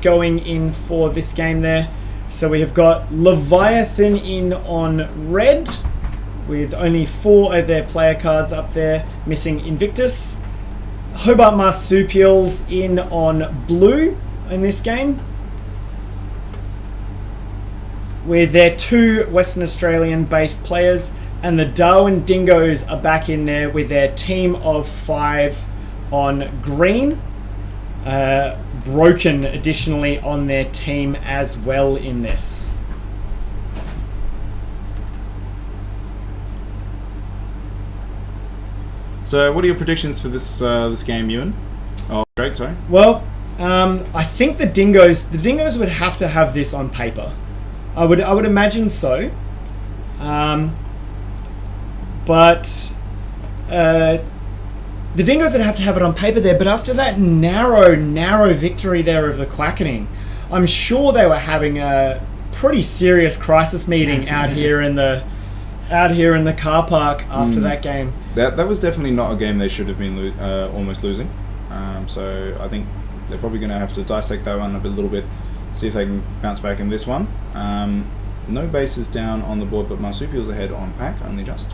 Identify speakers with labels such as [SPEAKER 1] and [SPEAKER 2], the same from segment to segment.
[SPEAKER 1] going in for this game there. So we have got Leviathan in on red, with only 4 of their player cards up there, missing Invictus. Hobart Marsupials in on blue in this game, with their 2 Western Australian based players, and the Darwin Dingos are back in there with their team of 5 on green. Broken additionally on their team as well in this.
[SPEAKER 2] So what are your predictions for this game, Ewan? Oh, Drake, sorry.
[SPEAKER 1] Well, I think the Dingos would have to have this on paper. I would imagine so. But the Dingos would have to have it on paper there, but after that narrow victory there of the Quackening, I'm sure they were having a pretty serious crisis meeting out here in the car park after that game.
[SPEAKER 2] That was definitely not a game they should have been almost losing. So I think they're probably going to have to dissect that one a little bit, see if they can bounce back in this one. No bases down on the board, but Marsupials ahead on pack, only just.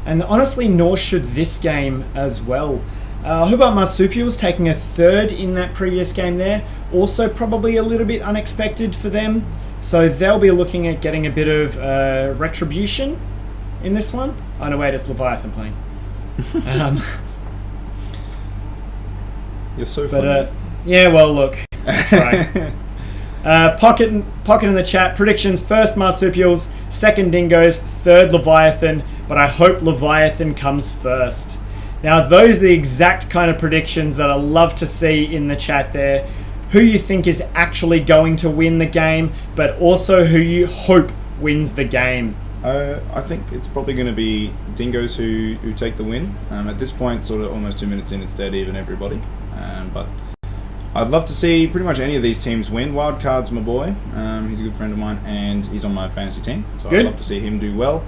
[SPEAKER 1] And honestly, nor should this game as well. Hobart Marsupials taking a 3rd in that previous game there. Also probably a little bit unexpected for them. So they'll be looking at getting a bit of retribution in this one. Oh no, wait, it's Leviathan playing.
[SPEAKER 2] You're so funny.
[SPEAKER 1] Yeah, well look, that's right. Pocket in the chat. Predictions: 1st Marsupials, 2nd Dingos, 3rd Leviathan. But I hope Leviathan comes first. Now, those are the exact kind of predictions that I love to see in the chat there. Who you think is actually going to win the game, but also who you hope wins the game.
[SPEAKER 2] I think it's probably going to be Dingos who take the win. At this point, sort of almost 2 minutes in, it's dead even everybody. But I'd love to see pretty much any of these teams win. Wildcard's my boy. He's a good friend of mine, and he's on my fantasy team. So I'd love to see him do well.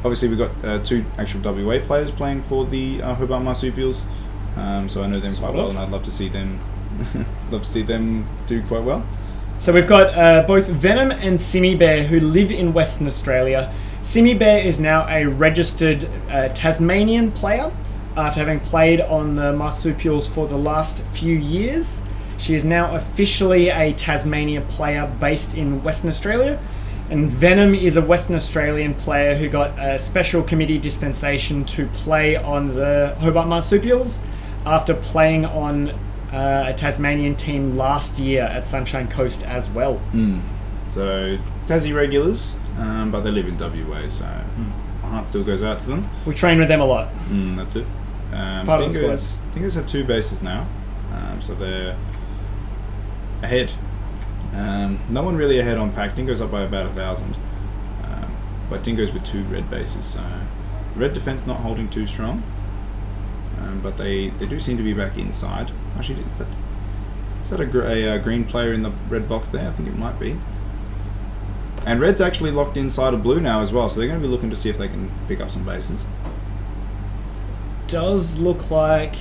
[SPEAKER 2] Obviously, we've got 2 actual WA players playing for the Hobart Marsupials. So I know them quite well, and I'd love to see them do quite well.
[SPEAKER 1] So we've got both Venom and Simmy Bear, who live in Western Australia. Simmy Bear is now a registered Tasmanian player after having played on the Marsupials for the last few years. She is now officially a Tasmania player based in Western Australia. And Venom is a Western Australian player who got a special committee dispensation to play on the Hobart Marsupials after playing on a Tasmanian team last year at Sunshine Coast as well.
[SPEAKER 2] So Tassie regulars, but they live in WA, so my heart still goes out to them.
[SPEAKER 1] We train with them a lot.
[SPEAKER 2] That's it.
[SPEAKER 1] Part of the squad.
[SPEAKER 2] Dingos have 2 bases now, so they're ahead. No one really ahead on pack. Dingo's up by about 1,000, but Dingo's with 2 red bases, so red defense not holding too strong, but they do seem to be back inside. Actually, is that a green player in the red box there? I think it might be. And red's actually locked inside of blue now as well, so they're going to be looking to see if they can pick up some bases.
[SPEAKER 1] Does look like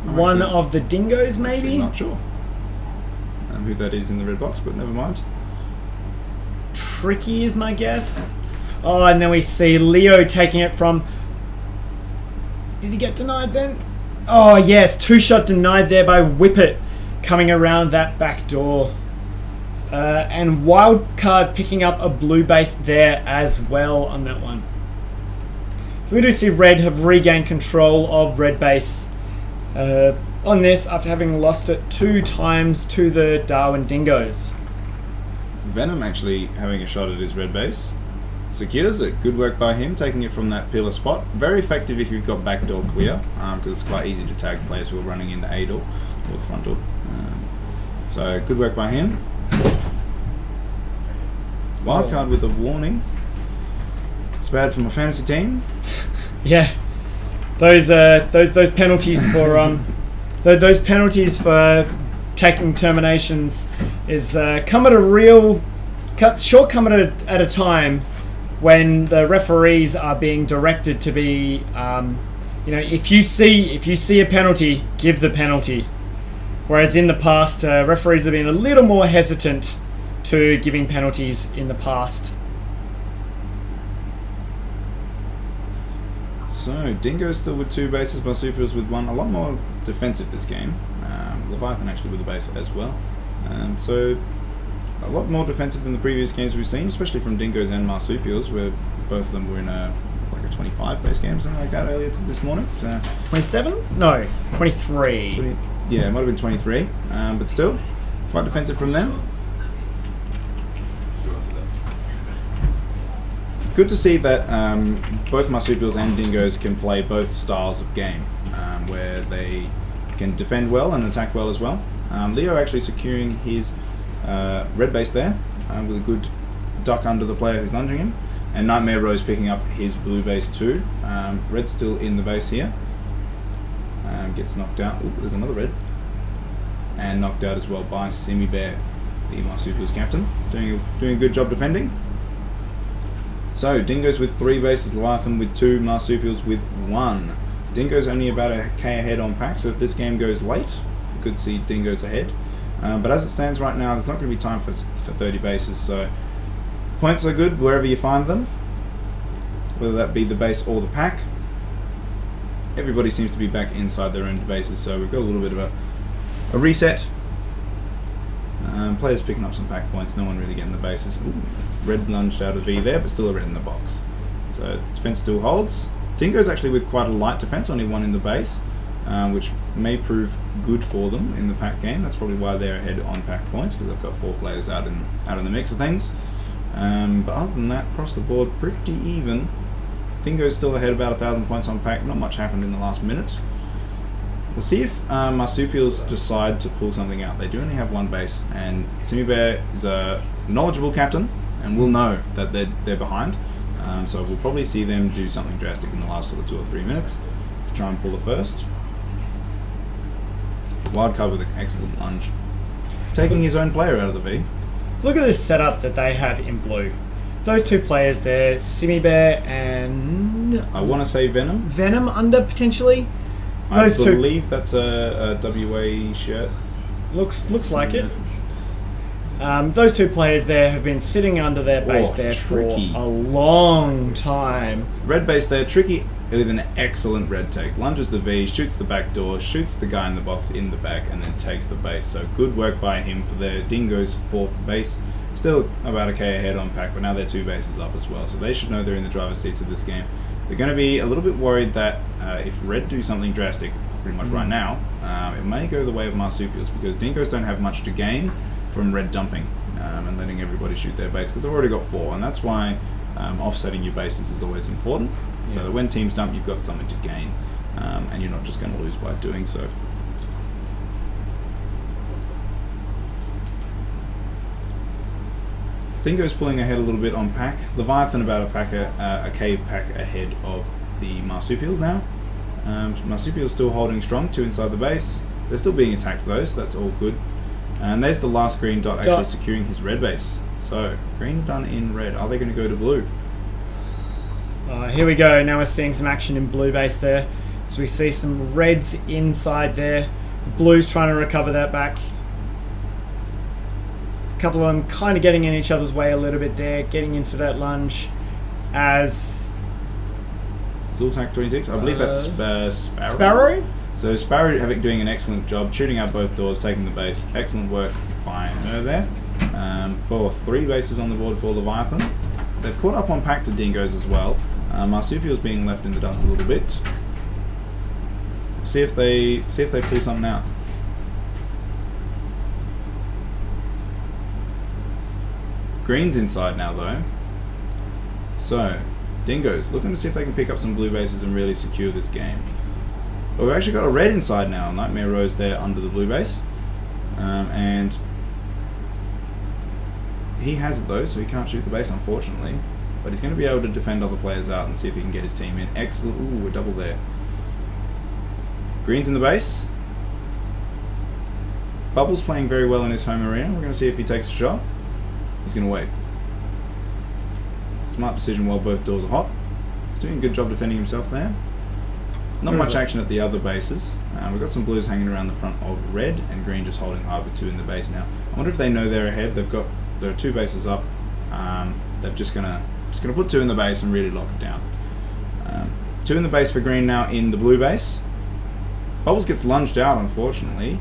[SPEAKER 1] one of the Dingos, maybe?
[SPEAKER 2] Not sure who that is in the red box, but never mind.
[SPEAKER 1] Tricky is my guess. Oh, and then we see Leo taking it from... Did he get denied then? Oh yes, 2-shot denied there by Whippet coming around that back door. And Wildcard picking up a blue base there as well on that one. So we do see red have regained control of red base on this after having lost it 2 times to the Darwin Dingos.
[SPEAKER 2] Venom actually having a shot at his red base. Secures it. Good work by him, taking it from that pillar spot. Very effective if you've got back door clear, because it's quite easy to tag players who are running in the A door or the front door. So good work by him. Wildcard with a warning. It's bad for my fantasy team.
[SPEAKER 1] Yeah, those penalties for those penalties for taking terminations is come at a time when the referees are being directed to be, if you see a penalty, give the penalty. Whereas in the past, referees have been a little more hesitant to giving penalties in the past.
[SPEAKER 2] So, Dingos still with 2 bases, Marsupials with 1. A lot more defensive this game. Leviathan actually with a base as well. So, a lot more defensive than the previous games we've seen, especially from Dingos and Marsupials, where both of them were in a 25 base game, something like that, earlier this morning. So
[SPEAKER 1] 27? No, 23.
[SPEAKER 2] Yeah, it might have been 23, but still, quite defensive from them. Good to see that both Marsupials and Dingos can play both styles of game, where they can defend well and attack well as well. Leo actually securing his red base there, with a good duck under the player who's lunging him, and Nightmare Rose picking up his blue base too. Red's still in the base here. Gets knocked out. Ooh, there's another red. And knocked out as well by Simi Bear, the Marsupials captain. Doing a good job defending. So, Dingos with 3 bases, Leviathan with 2, Marsupials with 1. Dingos only about a K ahead on pack, so if this game goes late, we could see Dingos ahead. But as it stands right now, there's not going to be time for 30 bases, so points are good wherever you find them, whether that be the base or the pack. Everybody seems to be back inside their own bases, so we've got a little bit of a reset. Players picking up some pack points, no one really getting the bases. Ooh, red lunged out of V there, but still a red in the box. So the defense still holds. Dingo's actually with quite a light defense, only 1 in the base, which may prove good for them in the pack game. That's probably why they're ahead on pack points, because they've got 4 players out in the mix of things. But other than that, across the board, pretty even. Dingo's still ahead about 1,000 points on pack. Not much happened in the last minute. We'll see if Marsupials decide to pull something out. They do only have 1 base, and Simi Bear is a knowledgeable captain and will know that they're behind. So we'll probably see them do something drastic in the last sort of 2 or 3 minutes to try and pull the first. Wild card with an excellent lunge. Taking his own player out of the V.
[SPEAKER 1] Look at this setup that they have in blue. Those 2 players there, Simi Bear and...
[SPEAKER 2] I want to say Venom.
[SPEAKER 1] Venom under, potentially.
[SPEAKER 2] I
[SPEAKER 1] Those
[SPEAKER 2] believe that's a WA shirt.
[SPEAKER 1] Looks like it. Those 2 players there have been sitting under their base there
[SPEAKER 2] tricky.
[SPEAKER 1] for a long time.
[SPEAKER 2] Red base there, tricky with an excellent red take. Lunges the V, shoots the back door, shoots the guy in the box in the back, and then takes the base. So good work by him for the Dingo's 4th base. Still about a K ahead on pack, but now they're 2 bases up as well. So they should know they're in the driver's seats of this game. They're going to be a little bit worried that if Red do something drastic pretty much right now, it may go the way of Marsupials, because Dingos don't have much to gain from Red dumping and letting everybody shoot their base, because they've already got 4, and that's why offsetting your bases is always important, so that when teams dump, you've got something to gain, and you're not just going to lose by doing so. Dingo's pulling ahead a little bit on pack. Leviathan about a K pack ahead of the Marsupials now. Marsupials still holding strong, 2 inside the base. They're still being attacked though, so that's all good. And there's the last green dot actually securing his red base. So, green done in red. Are they going to go to blue?
[SPEAKER 1] Here we go. Now we're seeing some action in blue base there. So we see some reds inside there. The blues trying to recover that back. A couple of them kind of getting in each other's way a little bit there, getting in for that lunge as...
[SPEAKER 2] Zultak 26, I believe that's Sparrow.
[SPEAKER 1] Sparrow?
[SPEAKER 2] So Sparrow doing an excellent job, shooting out both doors, taking the base. Excellent work by her there. For 3 bases on the board for Leviathan. They've caught up on pack to Dingos as well. Marsupials being left in the dust a little bit. See if they pull something out. Green's inside now though. So, Dingos looking to see if they can pick up some blue bases and really secure this game. But we've actually got a red inside now. Nightmare Rose there under the blue base. And he has it though, so he can't shoot the base unfortunately. But he's going to be able to defend other players out and see if he can get his team in. Excellent. Ooh, a double there. Green's in the base. Bubble's playing very well in his home arena. We're going to see if he takes a shot. He's going to wait. Smart decision while both doors are hot. He's doing a good job defending himself there. Not much action at the other bases. We've got some blues hanging around the front of red, and green just holding hard with 2 in the base now. I wonder if they know they're ahead. There are 2 bases up. They're just gonna put 2 in the base and really lock it down. 2 in the base for green now in the blue base. Bubbles gets lunged out, unfortunately.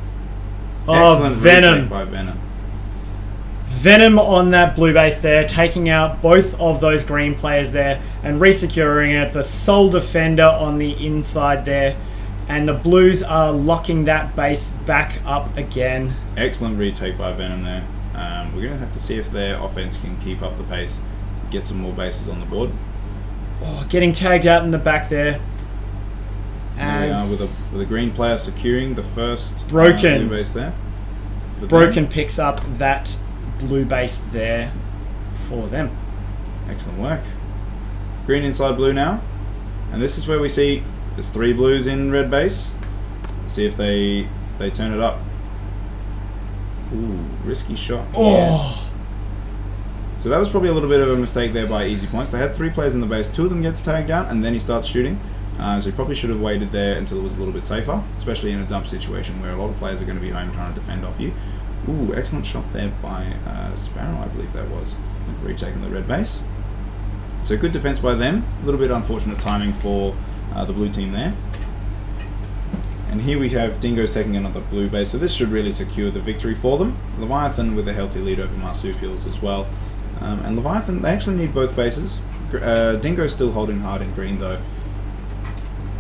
[SPEAKER 1] Oh,
[SPEAKER 2] Excellent
[SPEAKER 1] Venom.
[SPEAKER 2] retake by Venom.
[SPEAKER 1] Venom on that blue base there, taking out both of those green players there and re-securing it. The sole defender on the inside there. And the blues are locking that base back up again.
[SPEAKER 2] Excellent retake by Venom there. We're going to have to see if their offense can keep up the pace, get some more bases on the board.
[SPEAKER 1] Oh, getting tagged out in the back there.
[SPEAKER 2] There we are with a green player securing the first
[SPEAKER 1] Broken.
[SPEAKER 2] blue base there.
[SPEAKER 1] Broken picks up that blue base there for them.
[SPEAKER 2] Excellent work. Green inside blue now. And this is where we see there's 3 blues in red base. See if they turn it up. Ooh, risky shot.
[SPEAKER 1] Oh.
[SPEAKER 2] So that was probably a little bit of a mistake there by Easy Points. They had 3 players in the base. 2 of them gets tagged out, and then he starts shooting. So he probably should have waited there until it was a little bit safer, especially in a dump situation where a lot of players are going to be home trying to defend off you. Ooh, excellent shot there by Sparrow, I believe that was. Retaking the red base. So good defense by them. A little bit unfortunate timing for the blue team there. And here we have Dingos taking another blue base, so this should really secure the victory for them. Leviathan with a healthy lead over Marsupials as well. And Leviathan, they actually need both bases. Dingo's still holding hard in green though.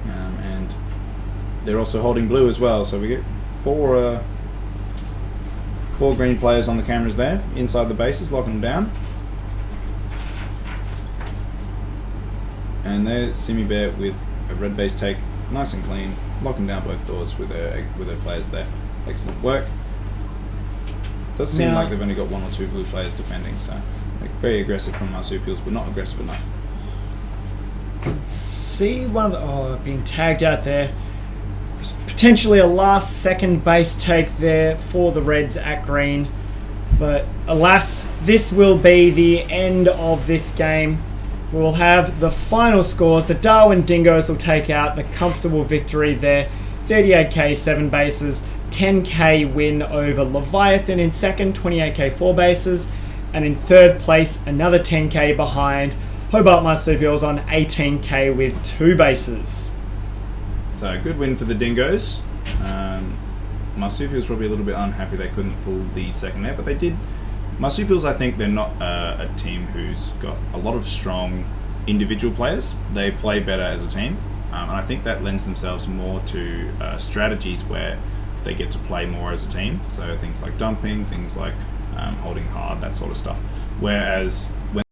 [SPEAKER 2] And they're also holding blue as well, so we get 4 green players on the cameras there, inside the bases, locking them down. And there's Simi Bear with a red base take, nice and clean, locking down both doors with their players there. Excellent work. Does seem like they've only got 1 or 2 blue players defending, so very aggressive from Marsupials, but not aggressive enough.
[SPEAKER 1] See being tagged out there. Potentially a last second base take there for the Reds at green. But alas, this will be the end of this game. We will have the final scores. The Darwin Dingos will take out the comfortable victory there. 38k 7 bases, 10k win over Leviathan in second, 28k 4 bases. And in third place, another 10k behind HOBART Marsupials on 18k with 2 bases.
[SPEAKER 2] So good win for the Dingos. Marsupials probably a little bit unhappy they couldn't pull the second there, but they did. Marsupials, I think they're not a team who's got a lot of strong individual players. They play better as a team, and I think that lends themselves more to strategies where they get to play more as a team. So things like dumping, things like holding hard, that sort of stuff. Whereas when